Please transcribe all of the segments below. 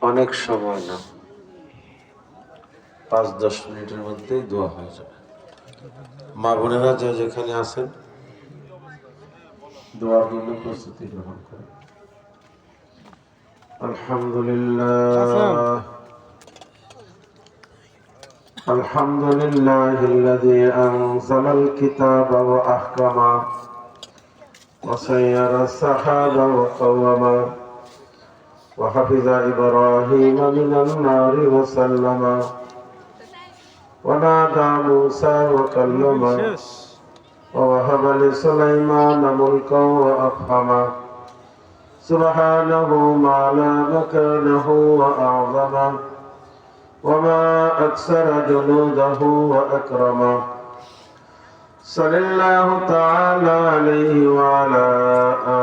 অনেক সময় না, 5-10 মিনিটের মধ্যেই দোয়া হয়ে যাবে। মা বোনেরা যে যেখানে আছেন দোয়ার জন্য প্রস্তুতি গ্রহণ করেন। আলহামদুলিল্লাহ আলহামদুলিল্লাহিল্লাযী আনজালাল কিতাবা ওয়া আহকামা ওয়া সায়্যারাস সাহাবা ওয়া কাওয়ামা ওয়া হাফিজা ইব্রাহিমা মিনান নারি ওয়া সাল্লামা ওয়া নাদা মূসা ওয়া কাল্লামা ووهب لسليمان ملكا وأفهما سبحانه ما لا مكانه وأعظما وما أكثر جنوده وأكرما صلى الله تعالى عليه وعلى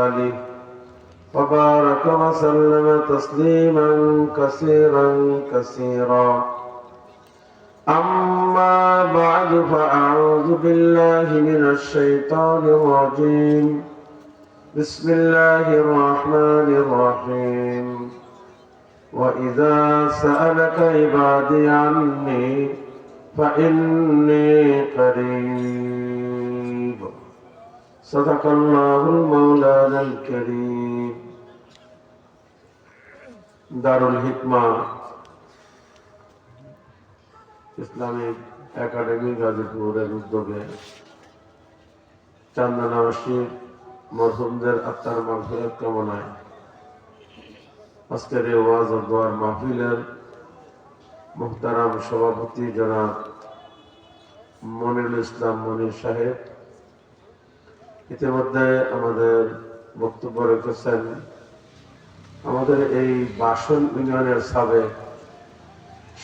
آله وبارك وسلم تسليما كثيرا كثيرا. أما بعد فأعوذ بالله من الشيطان الرجيم. بسم الله الرحمن الرحيم. وإذا سألك عبادي عني فإني قريب. صدق الله المولانا الكريم. دار الحكمة ইসলামিক একাডেমি গাজীপুরের উদ্যোগে চান্দনা মাসির মরহুমদের আত্মার মাগফিরাত কামনায় আজকের এই ওয়াজ ও দোয়ার মাহফিলের মুহতারাম সভাপতি জনাব মনিরুল ইসলাম মনির সাহেব ইতিমধ্যে আমাদের বক্তব্য রেখেছেন। আমাদের এই বাসন ইউনিয়নের সাবেক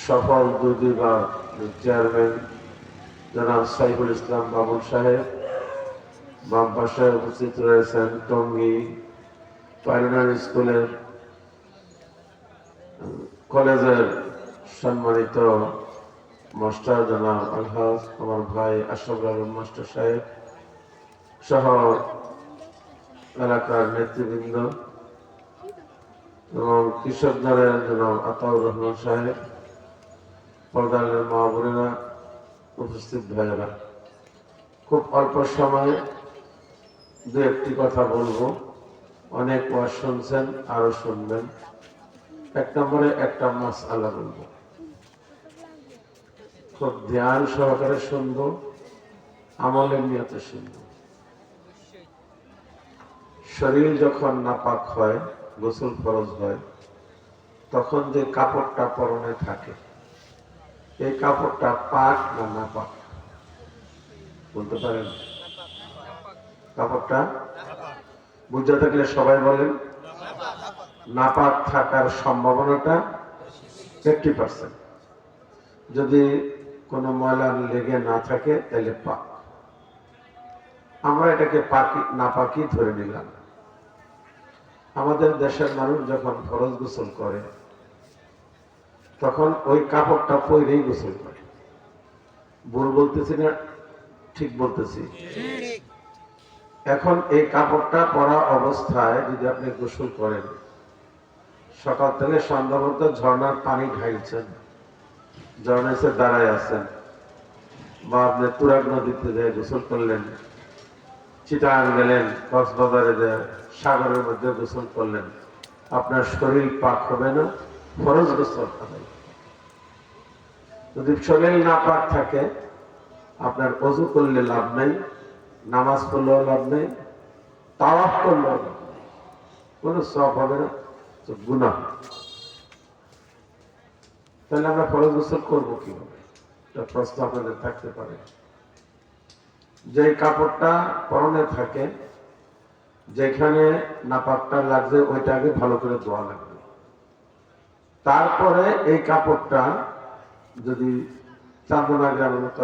সফল দুইবার চেয়ারম্যান জনাব সাইফুল ইসলাম বাবুল সাহেব, বাম পাশে উপস্থিত রয়েছেন টঙ্গী প্রাইমারি স্কুলের কলেজের সম্মানিত মাস্টার জনাব আলহাজ আমার ভাই আশরাফুল আলম মাস্টার সাহেব সহ এলাকার নেতৃবৃন্দ এবং কৃষক দলের জনাব আতাউর রহমান সাহেব, পর্দার মা বোনেরা, উপস্থিত ভাইয়েরা, খুব অল্প সময়ে দু একটি কথা বলবো। অনেক ওয়াজ শুনছেন, আরো শুনবেন। 1 নম্বরে একটা মাসআলা বলবো, খুব ধ্যান সহকারে শুনবো, আমলের নিয়তে শুনবো। শরীর যখন নাপাক হয়, গোসল ফরজ হয়, তখন যে কাপড়টা পরনে থাকে এই কাপড়টা পাক না নাপাক বলতে পারেন? কাপড়টা বুঝে থাকলে সবাই বলেন নাপাক থাকার সম্ভাবনাটা 50%। যদি কোনো ময়লা লেগে না থাকে তাহলে পাক। আমরা এটাকে পাকি নাপাকি ধরে নিলাম। আমাদের দেশের মানুষ যখন ফরজ গোসল করে তখন ওই কাপড়টা পরেই গোসল করে। ভুল বলতেছি না ঠিক বলতেছি? এখন এই কাপড়টা পরা অবস্থায় যদি আপনি গোসল করেন, সকাল থেকে সন্ধ্যা পর্যন্ত ঝর্ণার পানি ঢাইলছেন, ঝর্ণা এসে দাঁড়ায় আছেন, বা আপনি তুরাগ নদীতে যে গোসল করলেন, চিটাগাং গেলেন, কক্সবাজারে যে সাগরের মধ্যে গোসল করলেন, আপনার শরীর পাক হবে না, ফরজ গোসল হবে। যদি শরীর না পাক থাকে আপনার ওযু করলে লাভ নেই, নামাজ পড়লেও লাভ নেই, তাওয়াফ করলেও লাভ নেই, কোনো সওয়াব হবে না, গুনাহ। তাহলে আমরা ফরজ গোসল করবো কিভাবে? এটা প্রশ্ন আপনাদের থাকতে পারে। যে কাপড়টা পরনে থাকে, যেখানে নাপাকটা লাগছে ওইটা আগে ভালো করে ধোয়া লাগবে। তারপরে এই কাপড়টা যদি চান্দনা গ্রামের মতো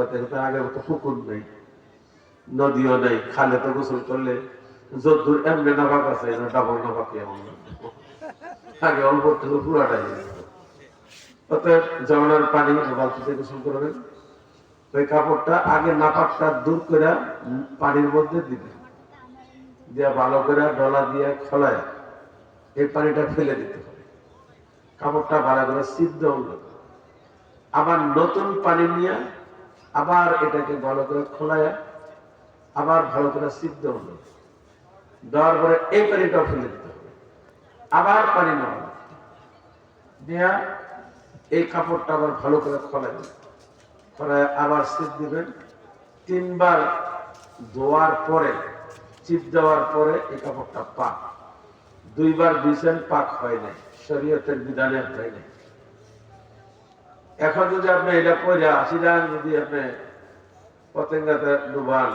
আগের মতো পুকুর নেই, নদীও নেই, খালে তো গোসল করলে যদ্দূর এমনি নাপাক আছে ডাবল নাপাকি এমন আগে অল্প পুরাটাই। অতএব ঝর্ণার পানি বালতিতে গোসল করবেন, ওই কাপড়টা আগে নাপাকটা দূর করে পানির মধ্যে দিবেন, দিয়ে ভালো করে ডলা দিয়ে খোলায় এই পানিটা ফেলে দিতে হবে। কাপড়টা ভালো করে সিদ্ধ হলো, আবার নতুন পানি নিয়ে আবার এটাকে ভালো করে খোলায় আবার ভালো করে সিদ্ধ হলো, দেওয়ার পরে এই পানিটা ফেলে দিতে হবে, আবার পানি নেওয়া দিয়া এই কাপড়টা আবার ভালো করে খোলায় আবার সিদ্ধ দিবেন। 3 বার ধোয়ার পরে চিপ দেওয়ার পরে এই কাপড়টা পাক। 2 বার ধুইছেন, পাক হয় নাই, শরীয়তের বিধানে হয় নাই। এখন যদি আপনি এটা পরে আসিলেন, যদি আপনি পতেঙ্গাতে ডুবান,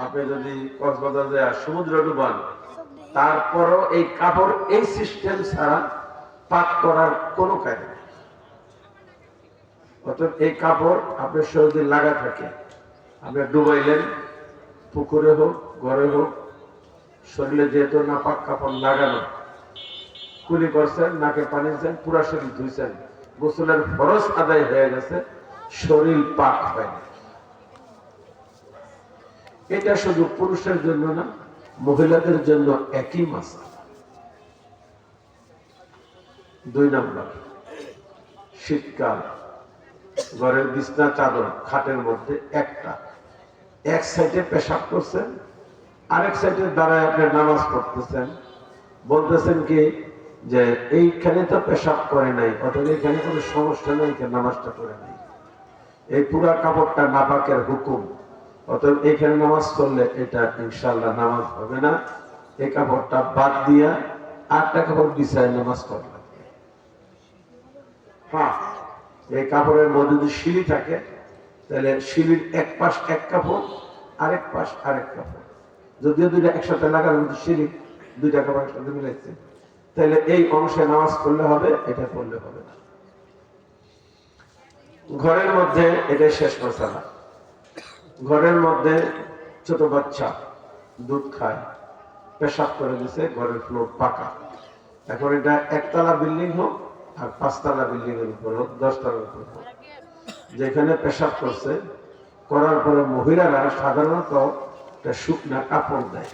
আপনি যদি কক্সবাজারে সমুদ্র ডুবান, তারপরও এই কাপড় এই সিস্টেম ছাড়া পাক করার কোনো কায়দা নেই। অর্থাৎ এই কাপড় আপনার শরীরে লাগা থাকে, আপনি ডুবাইলেন, পুকুরে হোক ঘরে হোক, শরীরে যেহেতু না পাক কাপড় লাগানো, কুলি করছেন, নাকে পানি দিচ্ছেন, পুরা শরীর ধুইছেন, গোসলের ফরজ আদায় হয়ে গেছে, শরীর পাক হয় না। এটা শুধু পুরুষের জন্য না, মহিলাদের জন্য একই মাসলা। 2 নম্বর, শীতকাল, ঘরের বিছনা চাদর খাটের মধ্যে এক সাইডে পেশাব করছেন, আরেক সাইডে দাঁড়ায় আপনি নামাজ পড়তেছেন, বলতেছেন কি যে এইখানে তো পেশাব করে নাই, অথবা এখানে কোনো সমস্যা নেই, এখানে নামাজটা করে নাই। এই পুরা কাপড়টা নাপাকের হুকুম, অতএব এখানে নামাজ পড়লে এটা ইনশাআল্লাহ নামাজ হবে না। এই কাপড়টা বাদ দিয়া আরেকটা কাপড় বিছায় নামাজ পড়বে। হ্যাঁ, এই কাপড়ের মধ্যে যদি শিলি থাকে, তাহলে শিলির এক পাশ এক কাপড়, আরেক পাশ আরেক কাপড়, যদিও দুইটা একসাথে লাগানো, কিন্তু শিলি 2টা কাপড় একসাথে মিলাইছে, তাহলে এই অংশে নামাজ পড়লে হবে, এটা পড়লে হবে না। ঘরের মধ্যে এটা শেষ মশালা। ঘরের মধ্যে ছোট বাচ্চা দুধ খায়, পেশাব করে দিছে, ঘরের ফ্লোর পাকা, এখন এটা 1 তলা বিল্ডিং হোক আর 5 তলা বিল্ডিং এর উপর হোক, 10 তলার উপর হোক, যেখানে পেশাব করছে, করার পরে মহিলারা সাধারণত শুকনা কাপড় দেয়,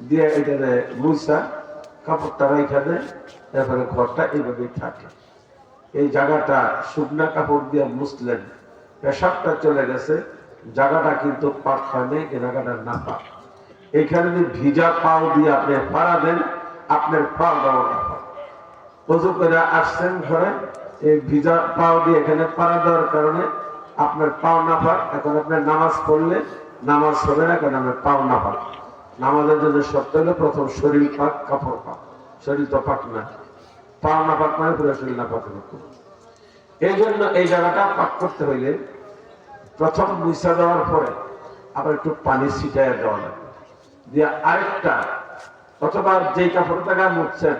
দিয়ে এটা মুছা কাপড়টা রেখে দেয়, তারপরে ঘরটা এইভাবেই থাকে। এই জায়গাটা শুকনা কাপড় দিয়ে মুছলেন, পেশাবটা চলে গেছে, জায়গাটা কিন্তু পাক হয় নাই, এই জায়গাটা না পাক। এইখানে যদি ভিজা পাও দিয়ে আপনি পাড়া দেন, আপনার পাও দেওয়া না পাক। ওযু করে আসছেন ঘরে, এই ভিজা পাও দিয়ে এখানে পাড়া দেওয়ার কারণে আপনার পাও না পাক। এখন আপনার নামাজ পড়লে নামাজ হবে না, কারণ আপনার পাও না পাক। নামাজের জন্য শর্ত হলো প্রথম শরীর পাক, কাপড় পাক। শরীর তো পাক না, পাও না পাক মানে পুরো শরীর না পাক। এই জন্য এই জায়গাটা পাক করতে হইলে প্রথম মুছা দেওয়ার পরে আবার একটু পানি ছিটাইয়া দেওয়া লাগবে, দিয়ে আরেকটা অথবা যেই কাপড়টা গায়ে মুছছেন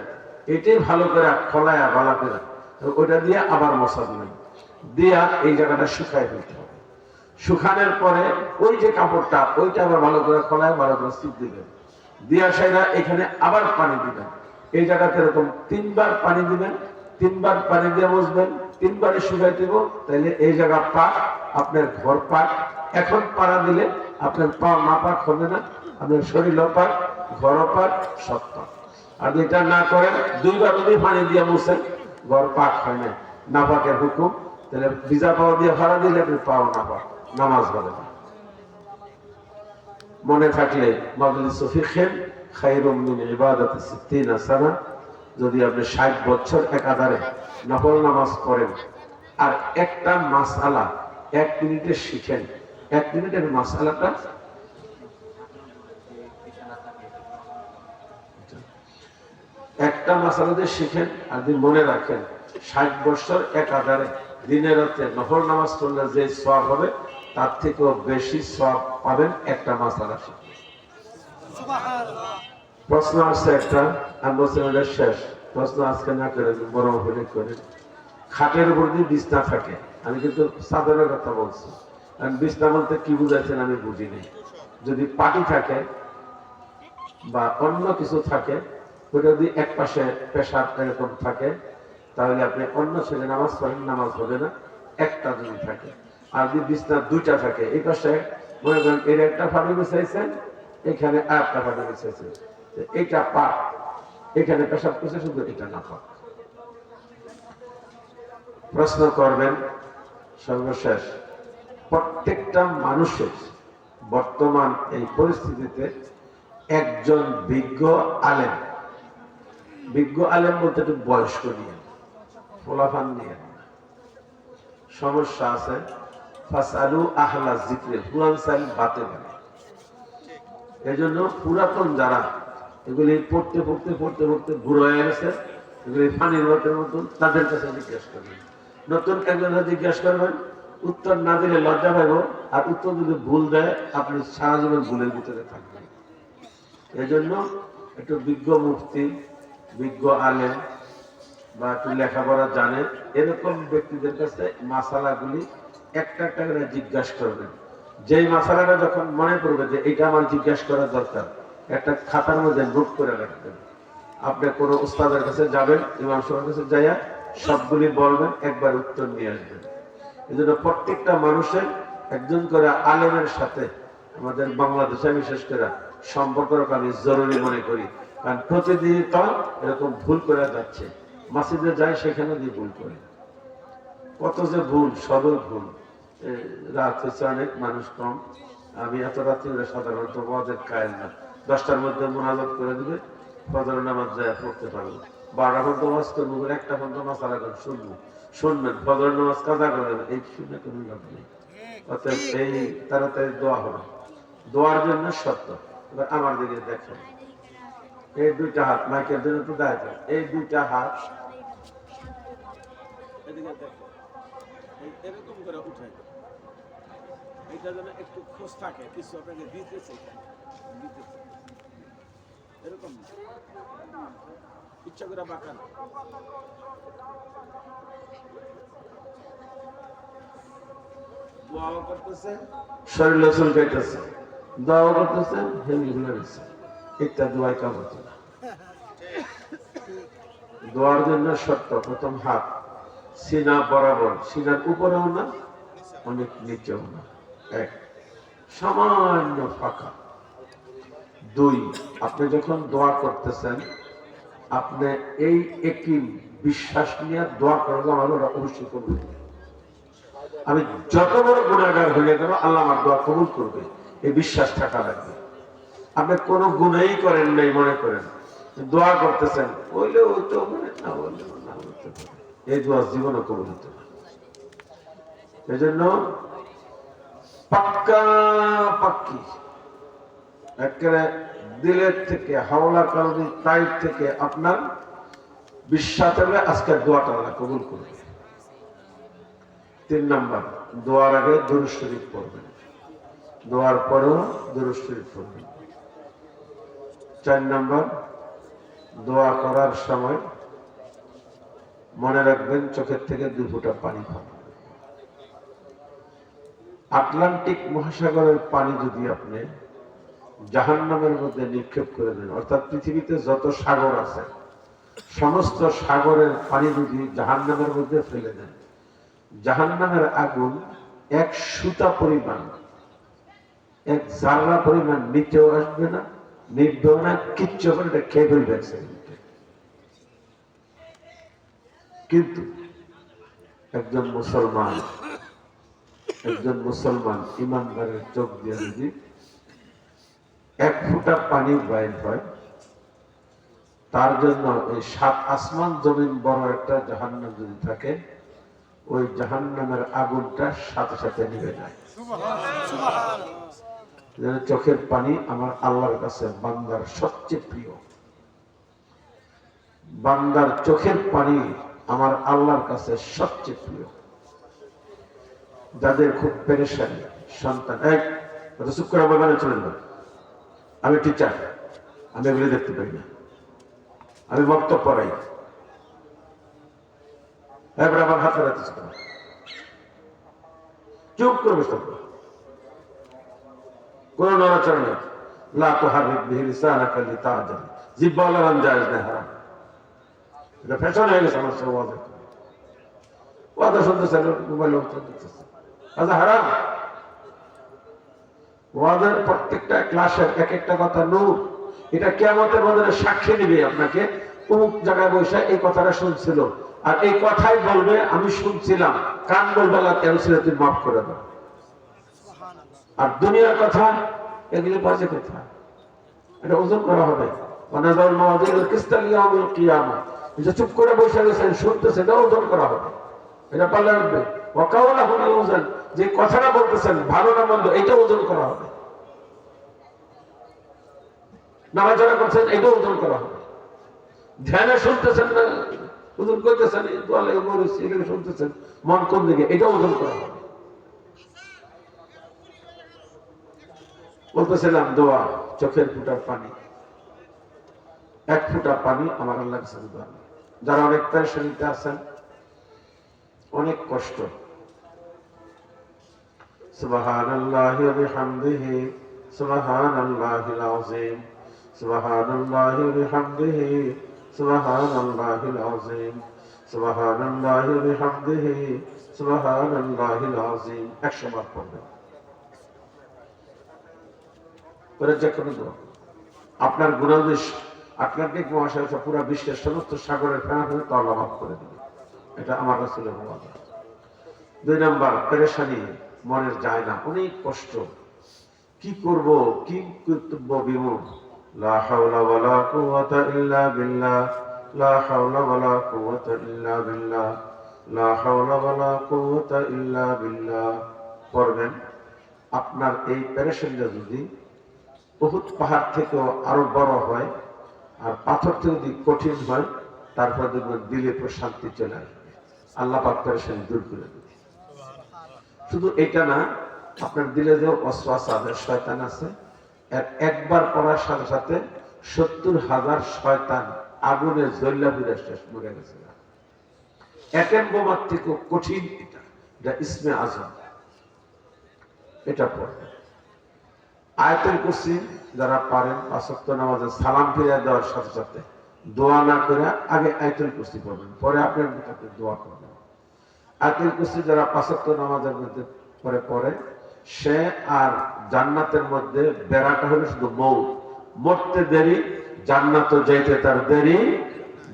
এটাই ভালো করে খোলায় ভালো করে ওইটা দিয়ে আবার মশা দিবেন, দিয়া এই জায়গাটা শুকাই ফেলতে হবে। শুকানোর পরে ওই যে কাপড়টা ওইটা আবার ভালো করে খোলায় ভালো করে ছিট দিবেন, দিয়া সেটা এখানে আবার পানি দিবেন। এই জায়গাতে এরকম 3 বার পানি দিবেন, 3 বার পানি দিয়ে মুছবেন, 3 বারে শুকাই দিব, তাহলে এই জায়গা পাক, আপনার ঘর পাক। এখন পাড়া দিলে আপনার পা না পাক হবে না, আপনার শরীরও পাক, ঘরও পাক, সব পাক। আর এটা না করেন 2 বার যদি পানি দিয়ে মুছেন, ঘর পাক হয় না, না পাকের হুকুম, তাহলে ভিজা পাও দিয়ে ফাড়া দিলে আপনি পাও না পাক, নামাজ হবে না। মনে থাকলে মাজলিসু ফিকহিন খায়রুম মিন ইবাদাতি 60 সানা, যদি আপনি 60 বছর একাধারে নফল নামাজ পড়েন আর একটা মাসআলা 1 মিনিটে শিখেন, 1 মিনিটের মাসআলাটা একটা মাসআলা দিয়ে শিখেন আর দিন মনে রাখেন, 60 বছর একাধারে দিনে রাতে নফল নামাজ পড়লে যে সওয়াব হবে তার থেকেও বেশি সওয়াব পাবেন একটা মাসআলা শিখে। প্রশ্ন আছে একটা, আমি বলছিলাম এটা শেষ প্রশ্ন, আজকে না করে বড় হলে করে। খাটের উপর দিয়ে বিছনা থাকে, আমি কিন্তু চাদরের কথা বলছি, কারণ বিছনা বলতে কি বুঝাচ্ছেন আমি বুঝি নাই। যদি পাটি থাকে বা অন্য কিছু থাকে, ওটা যদি এক পাশে পেশাব এরকম থাকে, তাহলে আপনি অন্য ছেলে নামাজ পড়েন, নামাজ হবে না। একটা যদি থাকে, আর যদি বিছনা 2টা থাকে, এই পাশে মনে করেন এর একটা ফাঁড়ি বিছাইছেন, এখানে আর একটা ফাঁড়ি বিছাইছেন, এটা পাক, এখানে পেশাব করছে, শুধু এটা না পাক। প্রশ্ন করবেন। সর্বশেষ, প্রত্যেকটা মানুষের বর্তমান এই পরিস্থিতিতে একজন বিজ্ঞ আলেম, বিজ্ঞ আলেম বলতে একটু বয়স্ক নিয়ে, ফোলাফান নিয়ে সমস্যা আছে, ফাসআলু আহলা যিকরি, কুরআন সাইল বাতে বলে। এজন্য পুরাতন যারা এগুলি পড়তে পড়তে পড়তে পড়তে বুড়ো হয়ে গেছে, এগুলি পানির মতের মতন, তাদের কাছে জিজ্ঞেস করবেন। নতুন একজন জিজ্ঞেস করবেন, উত্তর না দিলে লজ্জা পাইব, আর উত্তর যদি ভুল দেয় আপনি সারা জীবন ভুলের ভিতরে থাকবেন। এজন্য একটু বিজ্ঞ মুফতি, বিজ্ঞ আলেম বা একটু লেখাপড়া জানে এরকম ব্যক্তিদের কাছে মাসালাগুলি একটা একটা করে জিজ্ঞাসা করবেন। যেই মাসালাটা যখন মনে পড়বে যে এটা আমার জিজ্ঞাসা করা দরকার, একটা খাতার মধ্যে নোট করে রাখবেন। আপনি কোনো উস্তাদের কাছে যাবেন, ইমাম সাহেবের কাছে যাইয়া সবগুলি বলবেন, একবার উত্তর নিয়ে আসবেন। এই জন্য প্রত্যেকটা মানুষের একজন করে আলেমের সাথে আমাদের বাংলাদেশে বিশেষ করে সম্পর্ক রাখা আমি জরুরি মনে করি। কারণ প্রতিদিন তো এরকম ভুল করে যাচ্ছে, মসজিদে যায় সেখানে দিয়ে ভুল করে, কত যে ভুল, সদর ভুল। রাত হচ্ছে অনেক, মানুষ কম। আমি এত রাত্রি সাধারণত ওয়াজের কায়েল না, 10টার মধ্যে মোনাজাত করে দিবে, ফজর নামাজ যায় পড়তে পারবো, 12টা পর্যন্ত ওয়াজ করবো, 1টা পর্যন্ত মাসালা করে শুনবেন, ফজর নামাজ কাজা করবেন, এই শুনে কোনো লাভ নেই। অতএব এই তাড়াতাড়ি দোয়া হবে, দোয়ার জন্য সত্য। এবার আমার দিকে দেখেন, এই দুইটা হাত মাইকের জন্য একটু দায়, এই দুইটা হাত এদিকে দেখেন, এরকম করে উঠাই, এটা যেন একটু খোঁজ থাকে, কিছু আপনাকে দিতেছে, এরকম ইচ্ছা করে বাঁকান। দোয়াও করতেছে, শরীরে চুলকাইতেছে, দোয়াও করতেছে, হেমি ভুলে গেছে, একটা দোয়াই কাম হচ্ছে না। দোয়ার জন্য শর্ত, প্রথম হাত সিনা বরাবর, সিনার উপরেও না অনেক নিচেও না, এক সামান্য ফাঁকা। 2, আপনি যখন দোয়া করতেছেন আপনি এই একই বিশ্বাস নিয়ে দোয়া করলে আমার ওরা অবশ্যই কবুল করবে। আমি যত বড় গুনাহগার হয়ে গেল আল্লাহ আমার দোয়া কবুল করবে, এই বিশ্বাস থাকা লাগবে। আপনি কোনো গুনাহই করেন নাই মনে করেন, দোয়া করতেছেন, বললে ওই তো মানে না, বললে না, এই দোয়া জীবনে কবুল হতে না। এই জন্য পাক্কা পাক্কি একেবারে দিলের থেকে, হাওলা কালবি তাইর থেকে আপনার বিশ্বাস হবে আজকের দোয়াটা আল্লাহ কবুল করবে। 3 নাম্বার, দোয়ার আগে দুরূদ শরীফ পড়বেন, দোয়ার পরেও দুরূদ শরীফ পড়বেন। 4 নাম্বার, দোয়া করার সময় মনে রাখবেন চোখের থেকে 2 ফোঁটা পানি পাবেন। আটলান্টিক মহাসাগরের পানি যদি আপনি জাহান্নামের মধ্যে নিক্ষেপ করে দেন, অর্থাৎ পৃথিবীতে যত সাগর আছে সমস্ত সাগরের পানি যদি জাহান্নামের মধ্যে ফেলে দেন, জাহান্নামের আগুন 1 সুতা পরিমাণ, 1 জাররা পরিমাণ নিচেও আসবে না, নিভবেও না, কিচ্ছু করে এটা খেয়ে ফেলবে। কিন্তু একজন মুসলমান ইমানদারের চোখ দিয়ে যদি 1 ফোঁটা পানি বাইর হয়, তার জন্য এই 7 আসমান জমিন বড় একটা জাহান্নাম যদি থাকে, ওই জাহান্নামের আগুনটা সাথে সাথে নিভে যায়। চোখের পানি আমার আল্লাহর কাছে বান্দার সবচেয়ে প্রিয়, বান্দার চোখের পানি আমার আল্লাহর কাছে সবচেয়ে প্রিয়। যাদের খুব পেরেশানি সন্তান, চুপ করে বলবেন, চলে যাবেন, আমি টিচার, আমি এগুলি দেখতে পাই না, আমি বক্তব্য পড়াই, এবার আমার হাতে রাখতে চুপ করে বসতে হবে, কোন নড়াচড়া নেই। লা তুহাররিক বিহি লিসানাকা লিতা'জাল, জিহ্বা লড়ান জায়েজ না, হারাম। এটা ফ্যাশন হয়ে গেছে আমার সব ওয়াদা শুনতেছে, মোবাইল দেখতেছে, আচ্ছা হারাম। ওয়াদার প্রত্যেকটা ক্লাসের এক একটা কথা নূর, এটা কিয়ামতের ময়দানে সাক্ষী দিবে আপনাকে, অমুক জায়গায় বসে এই কথাটা শুনছিল, আর এই কথাই বলবে আমি শুনছিলাম, কান বলবে আল্লাহ কেন ছিল তুই মাফ করে দাও। আর দুনিয়ার কথা এগুলো বাজে কথা, এটা ওজন করা হবে। চুপ করে বসে গেছেন শুনতেছেন, এটা ওজন করা হবে, এটা পাল্লা রাখবে। যে কথাটা বলতেছেন ভালো না মন্দ, এটা ওজন করা হবে। নাড়াচাড়া করছেন, এটা ওজন করা হবে। ধ্যানে শুনতেছেন না, ওজন করতেছেন, শুনতেছেন মন কোন দিকে, এটা ওজন করা হবে। বলতেছিলাম দোয়া, চোখের ফুটার পানি, এক ফুটা পানি আমার আল্লাহর কাছে দোয়া। যারা অনেক পেরেশানিতে আছেন, অনেক কষ্ট, সুবহানাল্লাহি ওয়া বিহামদিহি সুবহানাল্লাহিল আযীম, সুবহানাল্লাহি ওয়া বিহামদিহি সুবহানাল্লাহিল আযীম, সুবহানাল্লাহি ওয়া বিহামদিহি সুবহানাল্লাহিল আযীম 100 বার পড়বেন। পরে যে কোনো দোয়া, আপনার গুনাহ আটলান্টিক মহাসাগর পুরো বিশ্বের সমস্ত সাগরের ফেনা ফেলে তো আল্লাহ মাফ করে দিবে। এটা আমার রাসূলের ওয়াদা। 2 নাম্বার, পেরেশানি, মনের যায় না, অনেক কষ্ট, কি করব, কি কর্তব্য বিমূঢ়। লা হাওলা ওয়ালা কুওয়াতা ইল্লা বিল্লাহ, লা হাওলা ওয়ালা কুওয়াতা ইল্লা বিল্লাহ, লা হাওলা ওয়ালা কুওয়াতা ইল্লা বিল্লাহ পড়বেন। আপনার এই পেরেশানিটা যদি বহুত পাহাড় থেকেও আরো বড় হয়, আর পাথর থেকে যদি কঠিন হয়, তারপর দেখবেন দিলে প্রশান্তি চলে আসবে, আল্লাহ পাক পেরেশানি দূর করে দেবে। শুধু এটা না, আপনার দিলে যে ওয়াসওয়াসা, শয়তান আছে, একবার পড়ার সাথে সাথে 70,000 শয়তান আগুনে জ্বললা পুড়ে শেষ মরে গেছে। একের বোমার থেকে কঠিন এটা ইসমে আজম, এটা পড়বে। আয়াতুল কুরসি যারা পারেন 5 ওয়াক্ত নামাজে সালাম ফিরিয়ে দেওয়ার সাথে সাথে দোয়া না করে আগে আয়াতুল কুরসি পড়বেন, পরে আপনার ভিতরে দোয়া করবেন। আয়াতুল কুরসি যারা 5 ওয়াক্ত নামাজের মধ্যে পড়ে সে আর জান্নাতের মধ্যে বেড়াটা হলো শুধু মৌত, মরতে দেরি, জান্নাত যাইতে তার দেরি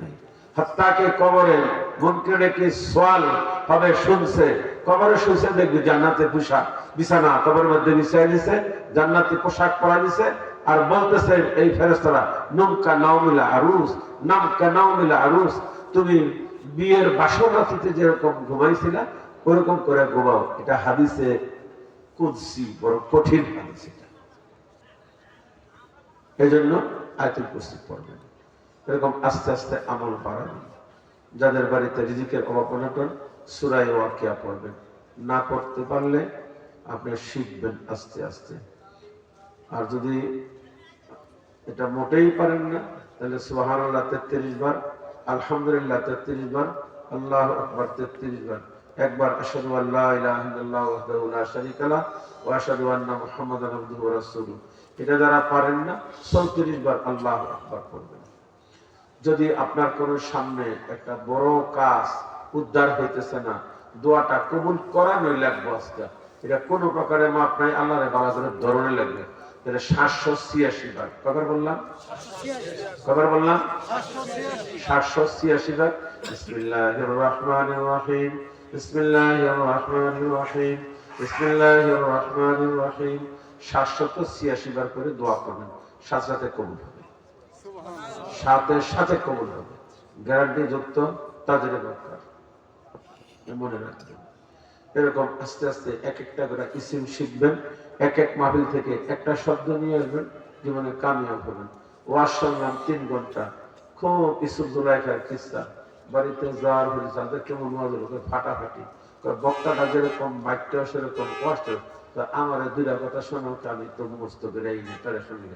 নেই। হাত্তাকে কবরে মুনকিরে কি সওয়াল হবে শুনছে, কবরে শুনছে দেখবি জান্নাতের পোশাক বিছানা কবরের মধ্যে বিছাই দিছে, জান্নাতি পোশাক পরা দিছে, আর বলতেছে এই ফেরেশতারা নুমকা নাউমিলা আরুস, নামকা নাউমিলা আরুস, তুমি বিয়ের বাসর রাতিতে যেরকম ঘুমাইছিলা ওরকম করে ঘুমাও। এটা হাদিসে কুদসি, বড় কঠিন হাদিস এটা। এজন্য আয়াতুল কুরসি পড়বেন। এরকম আস্তে আস্তে আমল বাড়াবেন। যাদের বাড়িতে রিজিকের অভাব অনটন, সূরা ওয়াকিয়া পড়বেন। না পড়তে পারলে আপনি শিখবেন আস্তে আস্তে। আর যদি এটা মোটেই পারেন না, তাহলে সুবহানাল্লাহ 33 বার, আলহামদুলিল্লাহ 33 বার, আল্লাহু আকবার 33 বার, একবার আশহাদু আল্লা ইলাহা ইল্লাল্লাহু ওয়াহদাহু লা শারীকা লাহু ওয়া আশহাদু আন্না মুহাম্মাদান আবদুহু ওয়া রাসূলুহু। এটা যারা পারেন না 34 বার আল্লাহু আকবার পড়বেন। যদি আপনার কোনো সামনে একটা বড় কাজ উদ্ধার হইতেছে না, দোয়াটা কবুল করানোই লাগবে আজকে, এটা কোনো প্রকারে মাপ নাই, আল্লাহরে ভালো করে ধরনে লাগবে। এটা 786 বার, কবার বললাম? 786 বার। বিসমিল্লাহির রহমানির রহিম, বিসমিল্লাহির রহমানির রহিম, বিসমিল্লাহির রহমানির রহিম 786 বার করে দোয়া করবেন, সাথে সাথে কবুল হবে, সাথে সাথে কবুল হবে, গ্যারান্টি যুক্ত, তাজরে বরকত। মনে রাখবেন। এরকম আস্তে আস্তে এক একটা করে ইসিম শিখবেন, এক এক মাহফিল থেকে একটা শব্দ নিয়ে আসবেন, জীবনে কামিয়াব হবেন। ওয়াজ শুনলাম 3 ঘন্টা, খুব ইসুফ জুলাইখার কিস্সা, বাড়িতে যাওয়ার হলে যাদের কেমন ওয়াজ হলো, ফাটাফাটি, বক্তাটা যেরকম মাইকটা সেরকম কষ্ট, আমার 2টা কথা শোনাও, আমি তো মুখস্থ করে এই তারা শুনি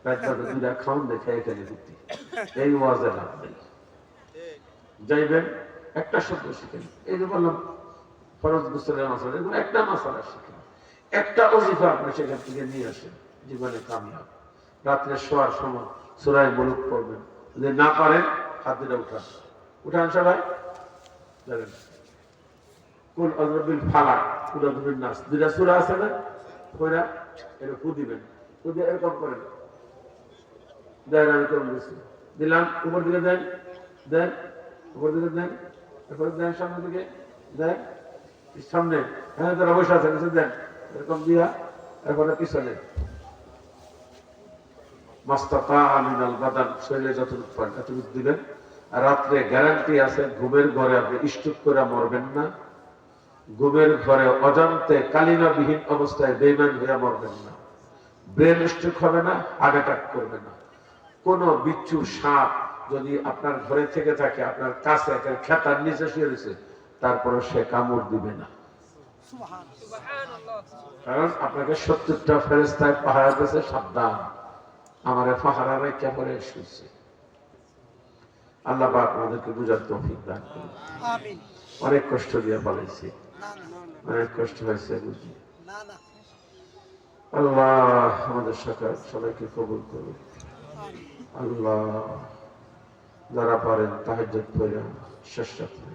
রাতবার 2টা খাওয়ান দেখে এখানে দিতে, এই ওয়াজে লাভ নেই। যাইবেন একটা শব্দ শিখেন, এই যে বললাম ফরজ গোসলের মাসালা, এগুলো একটা মাসালা শিখেন, একটা ওজিফা আপনি সেখান থেকে নিয়ে আসেন, জীবনে কামিয়াব। রাত্রে শোয়ার সময় সূরা মুলক পড়বেন, যদি না পারেন হাত দুটো উঠান সবাই যাবেন। কুল আযরাবিল ফালাক, কুল আযরাবিন নাস, 2টা সূরা আছে না, ওইটা এটা ফু দিবেন, ফু দিয়ে এরকম করেন, দেন আমি কেমন দিচ্ছি, দিলাম, উপর দিকে দেন, দেন উপর দিকে দেন, এরপরে দেন সামনে দিকে, দেন সামনে, হ্যাঁ যারা বসে আছে কিছু দেন, এরকম দিয়া এরপরে পিছনে মাস্তাতা আমিনাল বাদান, শরীরে যতটুকু পান এতটুকু দিবেন। আর রাত্রে গ্যারান্টি আছে ঘুমের ঘরে আপনি স্টুপ করে মরবেন না, ঘুমের ঘরে অজান্তে কালিমাবিহীন অবস্থায় বেইমান হয়ে মরবেন না, ব্রেন স্ট্রোক হবে না, হার্ট অ্যাটাক করবে না। কোন বিচ্ছু সাপ যদি আপনার ঘরে থেকে থাকে, আপনার কাছে খেতার নিচে শুয়ে রয়েছে, তারপরে সে কামড় দিবে না, কারণ আপনাকে 70টা ফেরেশতায় পাহারা দিয়েছে, সাবধান আমার পাহারা রেখে পরে শুয়েছে। আল্লাহ পাক আমাদেরকে বুঝার তৌফিক দান করুন। আমিন। অনেক কষ্ট দিয়ে বলেছি, অনেক কষ্ট হয়েছে বুঝি। আল্লাহ আমাদের সবাইকে কবুল করুন। আল্লাহ যারা পারেন তাহাজ্জুদ পড়ে শেষ রাত্রে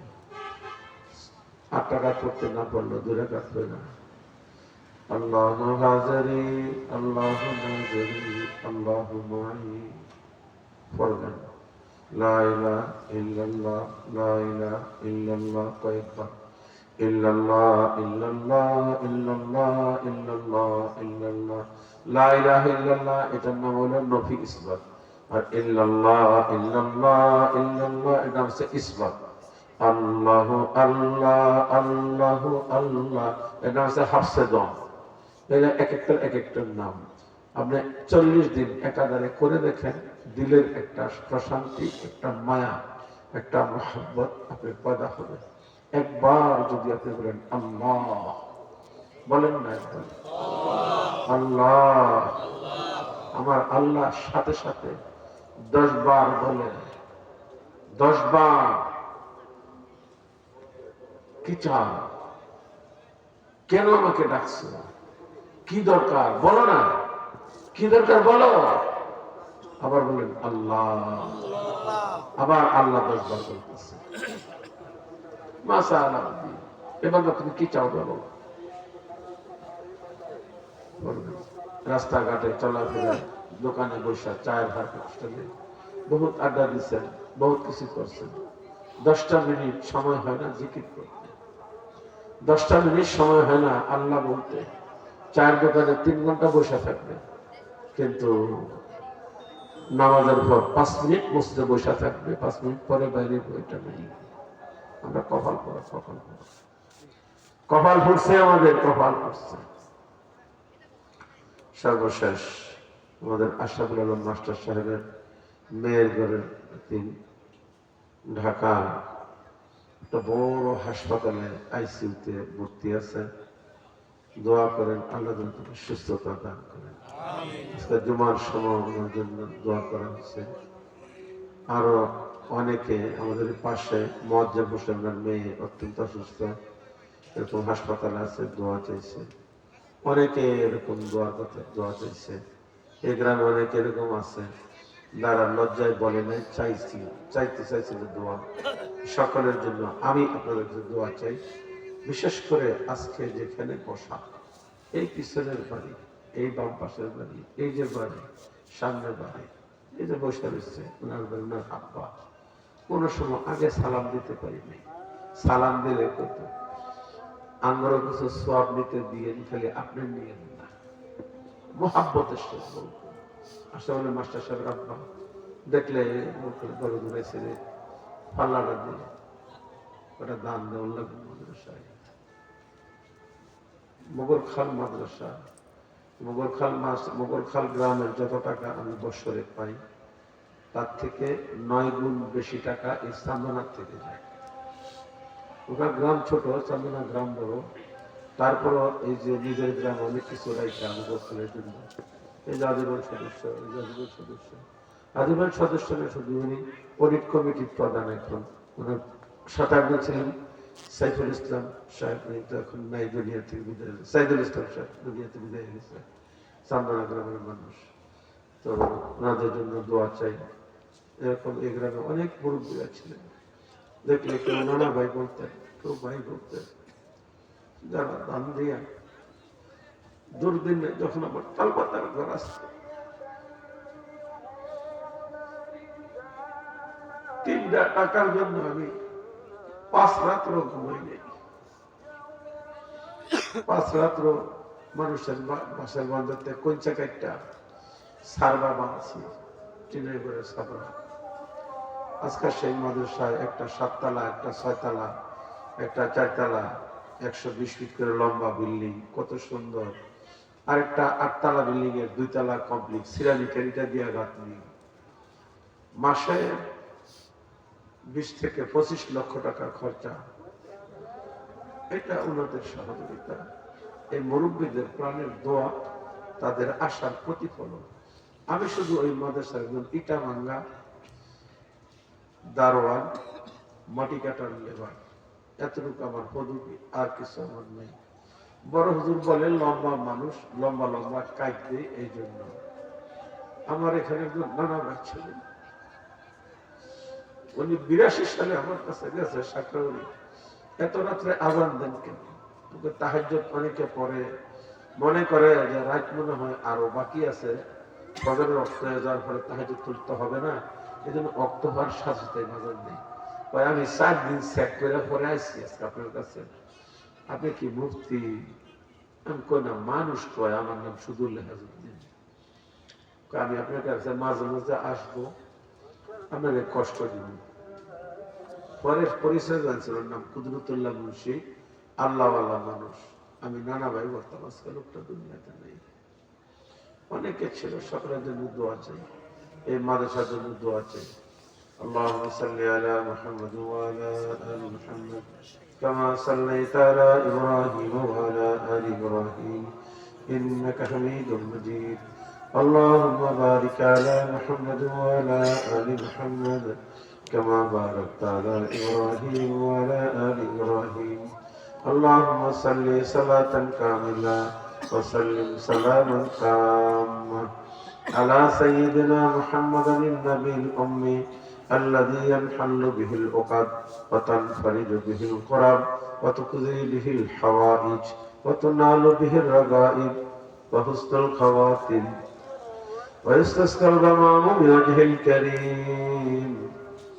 8 রাকাত পড়তে না পারলো 2 রাকাত পড়ে, আল্লাহু হাজিরি আল্লাহু নাজিরি আল্লাহু মাই পড়বেন। লা ইলাহা ইল্লাল্লাহ লা ইলাহা ইল্লাল্লাহ কয়েকবার, ইল্লাল্লাহ ইল্লাল্লাহ ইল্লাল্লাহ ইল্লাল্লাহ ইল্লাল্লাহ, লা ইলাহা ইল্লাল্লাহ এটার নাম হলো নফি ইসবাত, আর ইল্লাল্লাহ ইল্লাল্লাহ ইল্লাল্লাহ এটা হচ্ছে ইসবাত। আল্লাহু আল্লাহ আল্লাহু আল্লাহ এটা হচ্ছে হাফসে দম। এটা এক একটার নাম। আপনি 40 দিন একাধারে করে দেখেন, দিলের একটা প্রশান্তি, একটা মায়া, একটা মহব্বত আপনি পয়দা হবে। একবার যদি আপনি বলেন আল্লাহ, বলেন না একবার আল্লাহ, আমার আল্লাহ সাথে সাথে 10 বার বলেন, 10 বার কি চান, কেন আমাকে ডাকছো, কি দরকার বলো না, কি দরকার বলো, আবার বলেন আল্লাহ, আবার আল্লাহ 10 বার বলতেছে। মাশাআল্লাহ, এবার তুমি কি চাও বলো। রাস্তাঘাটে চলাফেরা, দোকানে বসে চায়ের ভাত বহুত আড্ডা দিচ্ছেন, বহুত কিছু করছেন, 10টা মিনিট সময় হয় না জিকির করতে, 10টা মিনিট সময় হয় না আল্লাহ বলতে। চায়ের দোকানে 3 ঘন্টা বসে থাকবে, কিন্তু নামাজের পর 5 মিনিট মসজিদে বসে থাকবে, 5 মিনিট পরে বাইরে বইটা নেই। আমরা কপাল পড়া, কপাল ফুটছে, আমাদের কপাল ফুটছে। সর্বশেষ আমাদের আশরাফুল আলম মাস্টার সাহেবের মেয়ের ঘরের ঢাকা একটা বড় হাসপাতালে আইসিইউতে ভর্তি আছে। দোয়া করেন আল্লাহ যেন তাকে সুস্থতা দান করেন। আজকে জুমার সময় ওনার জন্য দোয়া করা হচ্ছে। আরো অনেকে আমাদের পাশে মুয়াজ্জেম হোসেনের মেয়ে অত্যন্ত অসুস্থ, এরকম হাসপাতালে আছে, দোয়া চাইছে। অনেকে এরকম দোয়া চাইছে। এই গ্রামে অনেকে এরকম আছে যারা লজ্জায় বলে নাই, চাইছিল দোয়া। সকলের জন্য আমি আপনাদের দোয়া চাই। বিশেষ করে আজকে যেখানে বসা, এই পিছনের বাড়ি, এই বাম পাশের বাড়ি, এই যে বাড়ি, সামনের বাড়ি, এই যে বসে রয়েছে ওনার ওনার আব্বা, কোন সময় আগে সালাম দিতে পারিনি। সালাম দিলে কত আমরা কিছু সওয়াব নিতে দিয়ে খালি আপনি নিয়ে না, মোহাব্বতের সাথে বলবো। আসলে মাস্টার সাহেব আব্বা দেখলে বড় ধরেছে পাল্লাটা দিয়ে ওটা দান দেওয়ার লাগবে মাদ্রাসায়। মোগলখাল গ্রামের যত টাকা আমি বছরে পাই, তার থেকে 9 গুণ বেশি টাকা এই চান্দনার থেকে যায়। ওখানে গ্রাম ছোট, চান্দনা গ্রাম বড়, তারপরও এই যে নিজের গ্রাম অনেক কিছু রাইছে মোগলখালের জন্য। এই যে আদিবাল সদস্যরা শুধু উনি অডিট কমিটির প্রধান। এখন ওনার শতাব্দী ছিলেন সাইফুল ইসলাম সাহেব, কিন্তু এখন নাই, দুনিয়া থেকে বিদায়, সাইদুল ইসলাম সাহেব দুনিয়াতে বিদায় গেছে। চান্দনা গ্রামের মানুষ, তো ওনাদের জন্য দোয়া চাই। এরকম এই গ্রামে অনেক মুরব্বীরা ছিলেন, দেখলে কেউ নানা ভাই বলতেন, কেউ ভাই বলতেন, যারা দান দিয়া দুর্দিনে যখন আমার তালপাতার ঘর আসতো, 3টা টাকার জন্য আমি 5 রাত্র ঘুমাই নেই, 5 রাত্র মানুষের বাসার বান্ধবতে কঞ্চা কাটটা সারবা বাঁধছি টিনের করে সাবরা। আজকে সেই মাদ্রাসায় একটা 7 তলা, একটা 6 তলা, একটা 4 তলা, 120 ফিট করে লম্বা বিল্ডিং, কত সুন্দর। আরেকটা 8 তলা বিল্ডিং এর 2 তলা কমপ্লিট সিরামিকের ইটা দিয়ে গাঁথনি। মাসে 20 থেকে 25 লক্ষ টাকা খরচা। এটা ওনাদের সহযোগিতা, এই মুরব্বীদের প্রাণের দোয়া, তাদের আশার প্রতিফলন। আমি শুধু ওই মাদ্রাসার একজন ইটা ভাঙ্গা দারোয়ান, মাটি কাটার লেবার, এতটুকু আমার পদবি, আর কিছু আমার নেই। বড় হুজুর বলেন লম্বা মানুষ, লম্বা লম্বা কাটতে, এই জন্য আমার এখানে একজন নানা ভাই ছিলেন, উনি 82 সালে আমার কাছে গেছে সাকরাউলি। এত রাত্রে আজান দেন কেন? তাহাজ্জুদ অনেকে পড়ে, মনে করে যে রাত মনে হয় আরো বাকি আছে, ফজরের ওয়াক্ত হয়ে যাওয়ার পরে তাহাজ্জুদ তুলতে হবে না, এই জন্য ওয়াক্ত হওয়ার সাথে সাথে আজান দেই। আমি 4 দিন সেট করে পরে আসছি আজকে আপনার কাছে। আপনি কি মুফতি? আমি কই না, মানুষ কয় আমার নাম সুদুল হাজুদ্দিন। আমি আপনার কাছে মাঝে মাঝে আসবো, আপনাকে কষ্ট দিব। পরে পরিচয় জানছিল, নাম কুদরতুল্লাহ মুন্সি, আল্লাহওয়ালা মানুষ। আমি নানা ভাই বলতাম, আজকে লোকটা দুনিয়াতে নেই। অনেকে ছিল, সকলের জন্য দোয়া চাই, এই মাদ্রাসার জন্য দোয়া চাই। اللهم صل على محمد وعلى آل محمد كما صليت على إبراهيم وعلى آل إبراهيم إنك حميد مجيد. اللهم بارك على محمد وعلى آل محمد كما باركت على إبراهيم وعلى آل إبراهيم. اللهم صل صلاة كاملة وسلم سلاما تاما على سيدنا محمد النبي الأمي الذي ينحل به العقد وتنفرج به الكرب وتقضي به الحوائج وتنال به الرغائب وحسن الخواتم ويستسقى الغمام بوجه الكريم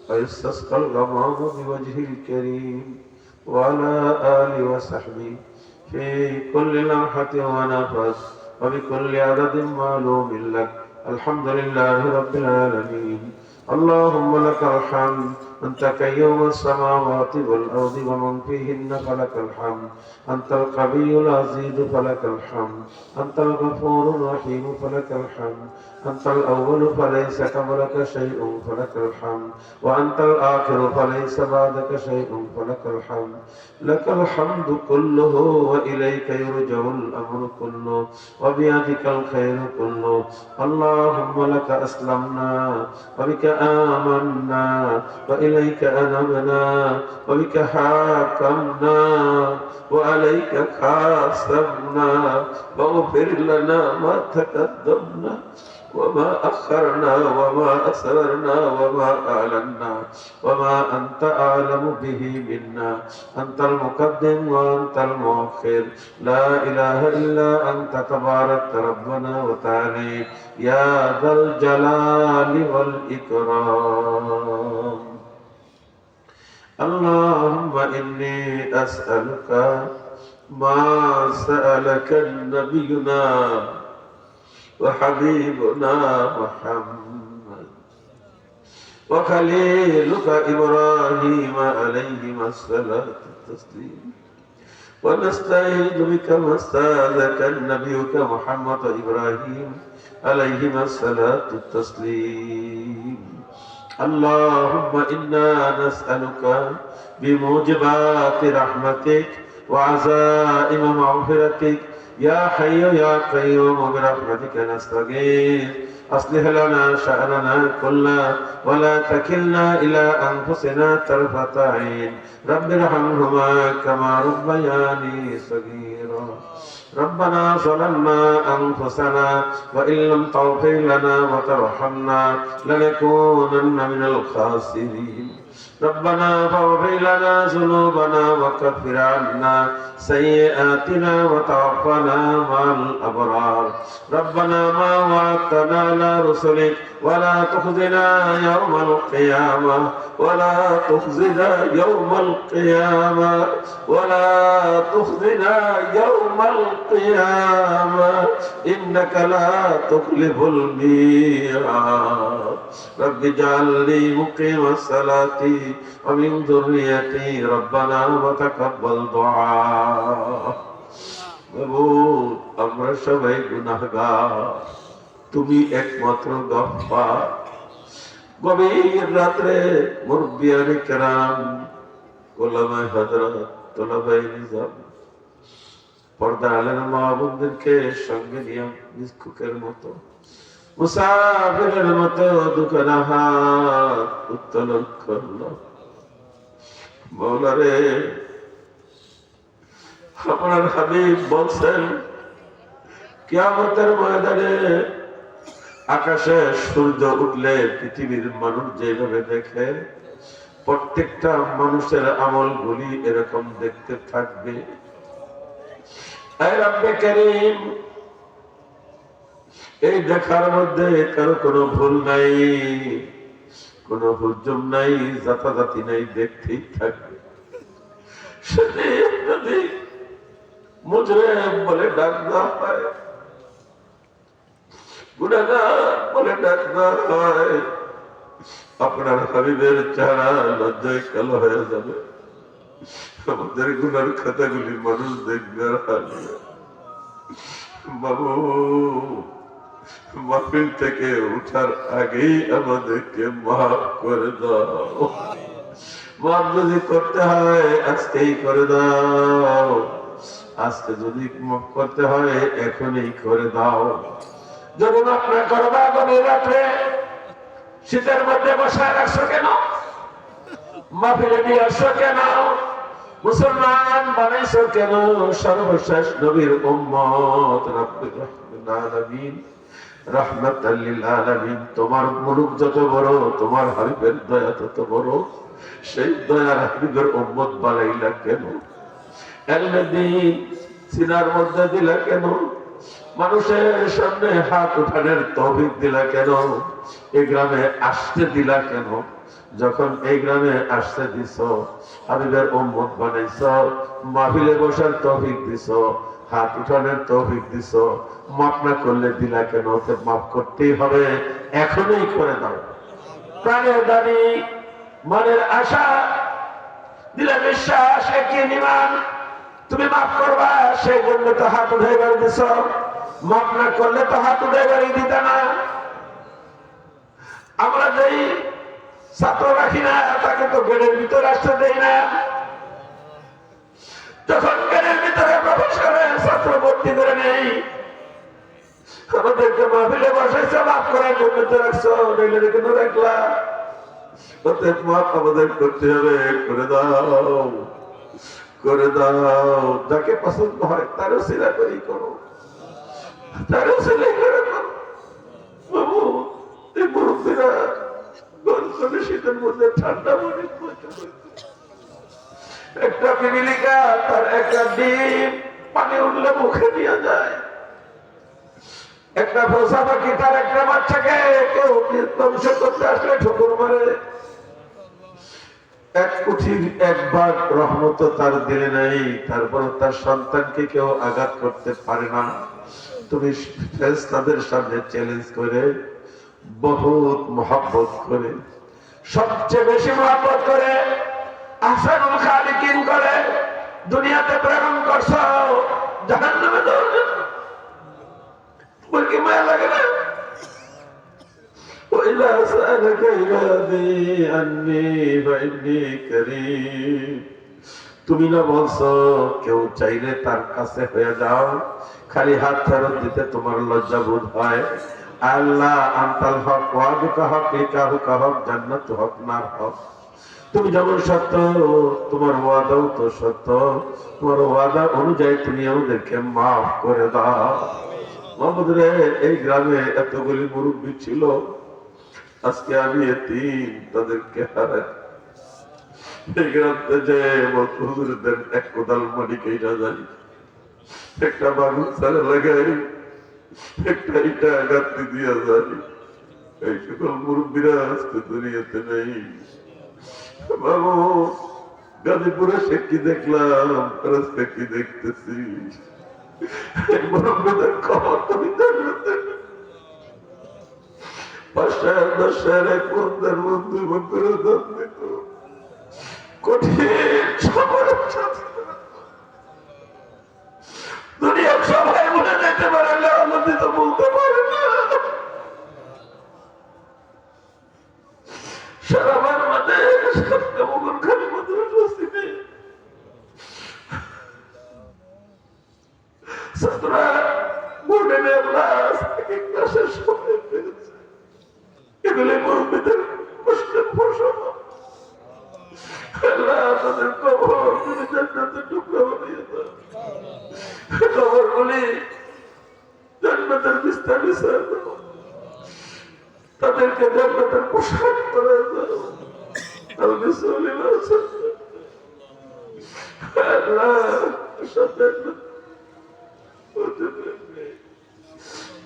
ويستسقى الغمام بوجه الكريم وعلى آله وصحبه في كل لمحة ونفس وبكل عدد معلوم لك. الحمد لله رب العالمين. اللهم لك الحمد أنت قيوم السماوات والأرض ومن فيهن، فلك الحمد. أنت القوي العزيز فلك الحمد. أنت الغفور الرحيم فلك الحمد. أنت الأول فليس قبلك شيء فلك الحمد. وأنت الآخر فليس بعدك شيء فلك الحمد. لك الحمد كله وإليك يرجع الأمر كله وبيدك الخير كله. اللهم لك أسلمنا وبك آمنا وإليك أنبنا وبك حاكمنا وعليك خاصمنا. فاغفر لنا ما تقدمنا وما أخرنا وما أسررنا وما أعلنا وما أنت أعلم به منا. أنت المقدم وأنت المؤخر، لا إله إلا أنت تبارك ربنا وتعالى يا ذا الجلال والإكرام. اللهم إني أسألك ما سألك نبينا وحبيبنا محمد وخليلك إبراهيم عليهما الصلاة والتسليم، ونستعيذ بك ما استعاذك نبيك محمد إبراهيم عليهما الصلاة والتسليم. اللهم إنا نسألك بموجبات رحمتك وعزائم مغفرتك يا حي يا قيوم برحمتك نستغيث. أصلح لنا شأننا كله ولا تكلنا إلى أنفسنا طرفة عين. رب ارحمهما كما ربياني صغيرا. ربنا ظلمنا أنفسنا وإن لم تغفر لنا وترحمنا لنكونن من الخاسرين. ربنا فاغفر لنا ذنوبنا وكفر عنا سيئاتنا وتوفنا مع الأبرار ربنا ما وعدتنا على رسلك ولا تخزنا يوم القيامة ولا تخزنا يوم القيامة ولا تخزنا يوم القيامة إنك لا تخلف الميعاد رب اجعلني مقيم الصلاة ومن ذريتي ربنا وتقبل دعاء মাবুদ আমরা সবাই গুনাহগার তুমি একমাত্র গফফার গভীর রাত্রে মুরব্বিয়ানে কেরাম ওলামায়ে হযরত তোলাবায়ে নিজাম পর্দা আলের মা বোনদেরকে সঙ্গে নিয়ে ভিক্ষুকের মতো মুসাফিরের মতো দুখানা হাত উত্তোলন করল মওলা রে আপনার হাবিব বলছেন কিয়ামতের ময়দানে আকাশে সূর্য উঠলে পৃথিবীর মানুষ যেভাবে দেখে প্রত্যেকটা মানুষের আমলগুলি এরকম দেখতে থাকবে রব্বে কারীম এই দেখার মধ্যে কারো কোনো ভুল নাই কোনো হুজুম নাই জাতাজাতি নাই দেখতেই থাকবে সেদিন যদি মুজরিম বলে ডাক দেওয়া হয় গুনাহগার বলে ডাক দেওয়া হয় আপনার হাবিবের চেহারা লজ্জায় কালো হয়ে যাবে আমাদের গুনার খাতাগুলি মানুষ দেখবে আর হাসবে বাবু মাহফিল থেকে উঠার আগেই আমাদেরকে মাফ করে দাও মাফ যদি করতে হয় আজকেই করে দাও আজকে যদি মাফ করতে হয় এখনই করে দাও যদি মাফ না করো বা গভীর রাত্রে শীতের মধ্যে বসায় রাখছো কেন মাহফিলে নিয়ে আসছো কেন মুসলমান বানাইছো কেন সর্বশেষ নবীর উম্মত রাব্বিল আলামিন রাহমাতাল লিল আলামিন তোমার মুলুক যত বড় তোমার হাবিবের দয়া তত বড় সেই দয়ার হাবিবের উম্মত বানাইলা কেন এলমেদিন সিনার মধ্যে দিলা কেন মানুষের সামনে হাত উঠানোর তৌফিক দিলা কেন এই গ্রামে আসতে দিলা কেন যখন এই গ্রামে আসতে দিছো হাবিবের উম্মত বানাইছো মাহফিলে বসার তৌফিক দিছো হাত উঠানোর তৌফিক দিছো মাফ না করলে দিলা কেন মাফ করতেই হবে এখনই করে দাও প্রাণের দাবি মনের আশা দিলে বিশ্বাস একই নিমান তুমি মাফ করবা সেই জন্য তো হাত উঠে বাড়ি দিছ মাফ না করলে তো হাত উঠে বাড়ি দিতে না আমরা যেই ছাত্র রাখি না তাকে তো গেটের ভিতরে আসতে দেই না যখন গেটের ভিতরে প্রবেশ করে ছাত্র ভর্তি করে নেই আমাদেরকে মাহফিলে বসাইছে মাফ করার জন্য তো রাখছো নইলে কেন রাখলা অতএব মাফ আমাদের করতে হবে করে দাও যাকে পছন্দ হয় তারও সিলা করেই করো তারও সিলাই করে করো বাবু এই মুরব্বীরা গরমে শীতের মধ্যে ঠান্ডা মনে একটা পিপিলিকা তার একটা ডিম পানি উঠলে মুখে নিয়ে যায় একটা পোষা পাখি তার একটা বাচ্চাকে কেউ ধ্বংস করতে আসলে ঠোকর মারে এক কুঠির একবার রহমত তার দিলে নাই তারপর তার সন্তানকে কেউ আঘাত করতে পারে না তুমি ফেরেশতাদের সামনে চ্যালেঞ্জ করে বহুত মহব্বত করে সবচেয়ে বেশি মহব্বত করে আহসানুল খালিকিন করে দুনিয়াতে প্রেরণ করছো জাহান্নামে দাও তোমার কি মায়া লাগে না وإذا سألك عبادي عني فإني قريب তুমি না বলছো কেউ চাইলে তার কাছে হয়ে যাও খালি হাত ফেরত দিতে তোমার লজ্জা বোধ হয় আল্লাহ আনতাল হক ওয়াদুকা হক লিকাহুকা হক জান্নাত হক নার হক তুমি যেমন সত্য তোমার ওয়াদাও তো সত্য তোমার ওয়াদা অনুযায়ী তুমি আমাদেরকে মাফ করে দাও মোহাম্মদ রে এই গ্রামে এতগুলি মুরব্বী ছিল আজকে আমি এতিম তাদেরকে হারাই এই গ্রামে যে হুজুরদের এক কোদাল মাটি কেটে যায়, একটা বাগুন সারা লাগাই, একটা ইটা গাঁথতে দিয়া যায়। এই সকল মুরব্বীরা আজকে দুনিয়াতে নেই। বাবু গাজীপুরে সে কি দেখলাম, আজকে কি দেখতেছি। মুরব্বীদের খবর তুমি জানাতে, পাশের দশের এক বন্ধুর বন্ধু বন্ধুরা দান দিত, কঠিন সময়ের সাথে দুনিয়ার সবাই বলে যেতে পারে না, আমাদের তো বলতে পারে না। সারা বাংলাদেশ খালি মাদ্রাসা নেই, ছাত্ররা বোর্ডে ক্লাস থেকে ক্লাসের সময় পেয়েছে। এগুলি মুরব্বীদের কষ্টের ফসল। আল্লাহ তাদের কবর তুমি জান্নাতের টুকরা বানিয়ে দাও, কবরগুলি জান্নাতের বিস্তার বিছায় দাও, তাদেরকে জান্নাতের পোশাক করে দাও।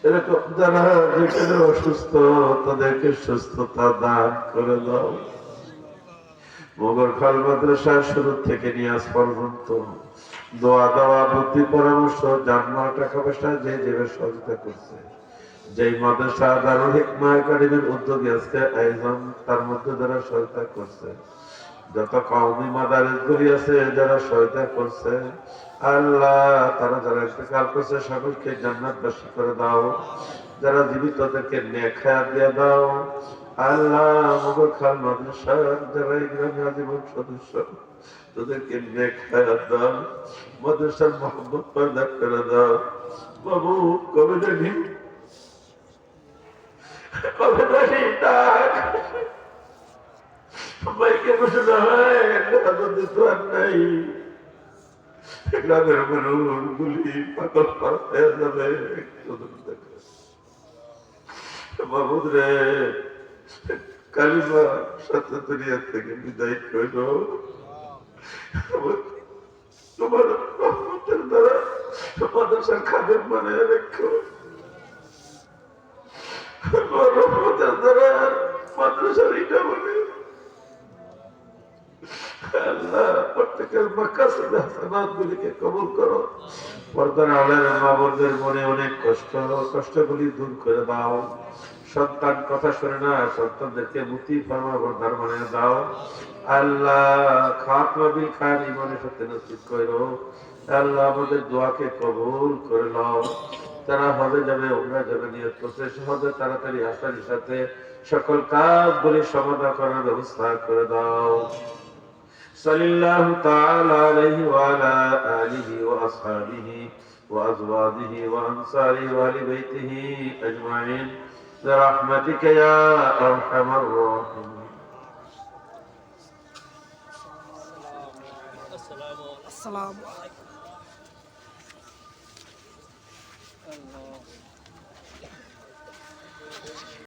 এরকম যারা যেখানে অসুস্থ তাদেরকে সুস্থতা দান করে দাও। মোগরখাল মাদ্রাসা শুরু থেকে নিয়ে আজ পর্যন্ত দোয়া দেওয়া, বুদ্ধি পরামর্শ, জানমাল, টাকা পয়সা যে যেভাবে সহযোগিতা করছে, যেই মাদ্রাসা দারুল হিকমা একাডেমির উদ্যোগে আজকে আয়োজন, তার মধ্যে যারা সহায়তা করছে, যত কওমি মাদারিস গুলি আছে যারা সহায়তা করছে, আল্লাহ তারা যারা ইন্তেকাল করছে সকলকে জান্নাতবাসী করে দাও। যারা জীবিত তাদেরকে নেক হায়াত দিয়ে দাও। আল্লাহ মোগরখাল মাদ্রাসার যারা এই গ্রামে আজীবন সদস্য, তাদেরকে নেক হায়াত দাও, মাদ্রাসার মহব্বত পয়দা করে দাও। বাবু কবে জানি ডাক বাইকে বসে না হয়, তো আর নাই, গ্রামের মানুষগুলি পাগল হয়ে যাবে। বাবুদ রে কালিমা সাথে দুনিয়া থেকে বিদায় করল, তোমার রহমতের দ্বারা মাদ্রাসার খাদের মানে রেখো, রহমতের দ্বারা মাদ্রাসার ইটা বলে। আল্লাহ প্রত্যেকের মাকাসিদে হাসানাত গুলিকে কবুল করো। পর্দার আলের মা বোনদের মনে অনেক কষ্টগুলি দূর করে দাও। সন্তান কথা শোনে না, সন্তানদেরকে মুক্তি ফরমাবরদার বানিয়ে দাও। আল্লাহ খাতমা বিল খান ইমানের সাথে নসিব করো। আল্লাহ আমাদের দোয়াকে কবুল করে নাও। তারা হজে যাবে, উমরা যাবে, নিয়ত করছে, সহজে তাড়াতাড়ি আসার সাথে সকল কাজগুলি সমাধান করার ব্যবস্থা করে দাও। সাল্লাল্লাহু তাআলা আলাইহি ওয়া আলা আলিহি ওয়া আসহাবিহি ওয়া আজওয়াজিহি ওয়া আনসারিহি ওয়া আহলি বাইতিহি আজমাইন বিরহমাতিকা ইয়া আরহামার রাহিমিন। আসসালামু আলাইকুম।